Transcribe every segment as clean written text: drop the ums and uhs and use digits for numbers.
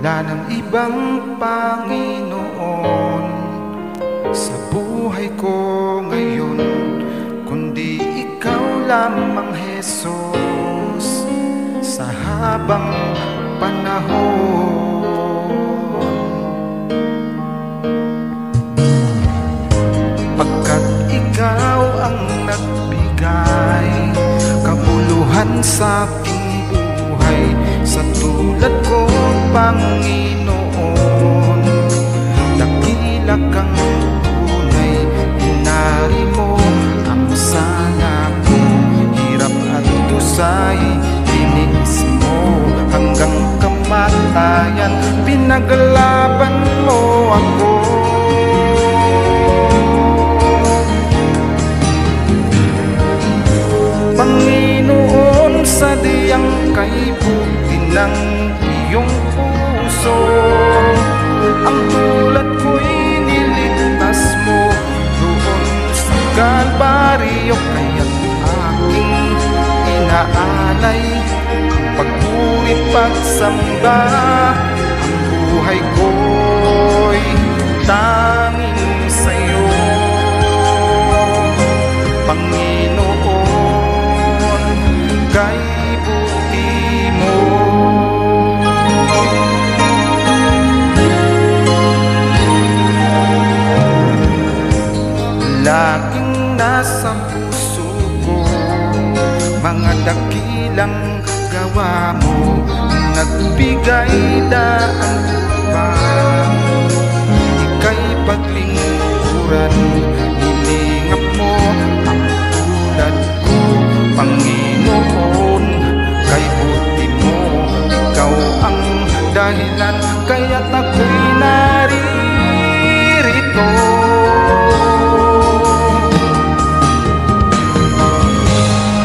Wala nang ibang Panginoon sa buhay ko ngayon, kundi ikaw lamang, Jesus, sa habang panahon. Pagkat ikaw ang nagbigay kabuluhan sa aking buhay, sa tulad ko, Panginoon, dakila kang tunay, inari mo ang sala ko, hirap at dusay, tiniis mo hanggang kamatayan, pinaglaban mo ako. Panginoon, sa diyang kay buti ng iyong puso, ang tulad ko'y niligtas mo doon sa Kalbaryo, kaya't aking inaalay ang pagpuri, pagsamba, ang buhay ko'y tanging sa'yo, Panginoon, kay buti mo. Laging nasa puso ko mga dakilang gawa mo, nagbigay daan upang ika'y paglingkuran, nilingap mo ang tulad ko, Panginoon, kay buti mo, ikaw ang dahilan, kaya't ako'y naririto.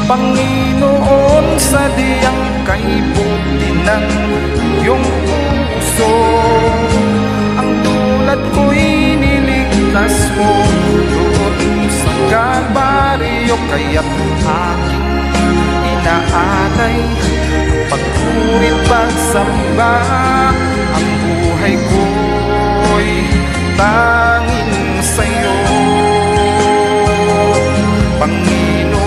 Panginoon, sa diyang kay buti ng iyong puso, ang tulad ko'y niligtas mo doon sa Kalbaryo, kaya't aking inaalay ang pagpurit, pagsamba, ang buhay ko'y tanging sa'yo, Panginoon,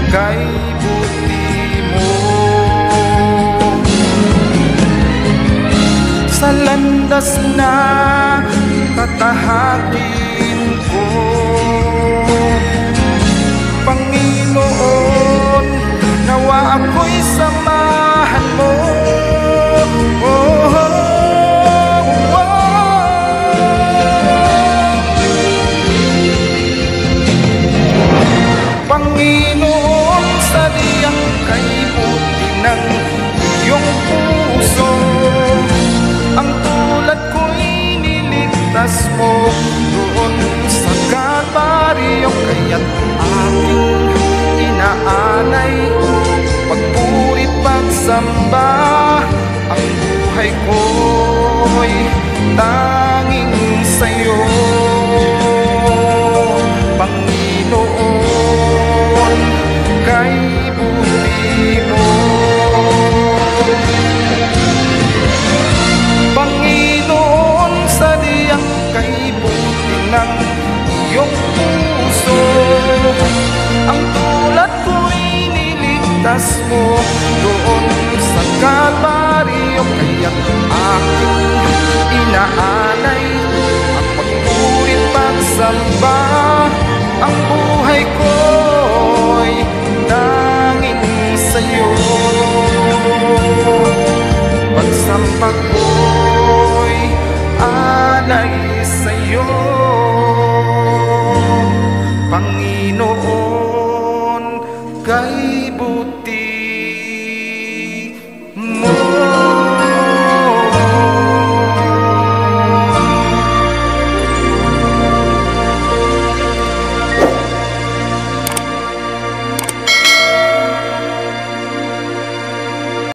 kay buti mo. Sa landas na tatahakin ko, Panginoon, nawa ako'y samahan mo. Panginoon, sa diyang kay buti ng iyong puso, ang tulad ko'y niligtas mo doon sa Kalbaryo, kaya't aking inaalay pagpuri, pagsamba, ang buhay ko'y tanging sa'yo, Panginoon, kay buti mo. Panginoon, sa diyang kay buti ng iyong puso, ang tulad ko'y niligtas mo doon sa Kalbaryo, kaya't aking inaalay ang pagpuri, pagsamba, ang buhay ko'y tanging sa'yo, pagsamba ko'y alay sa'yo, Panginoon, kay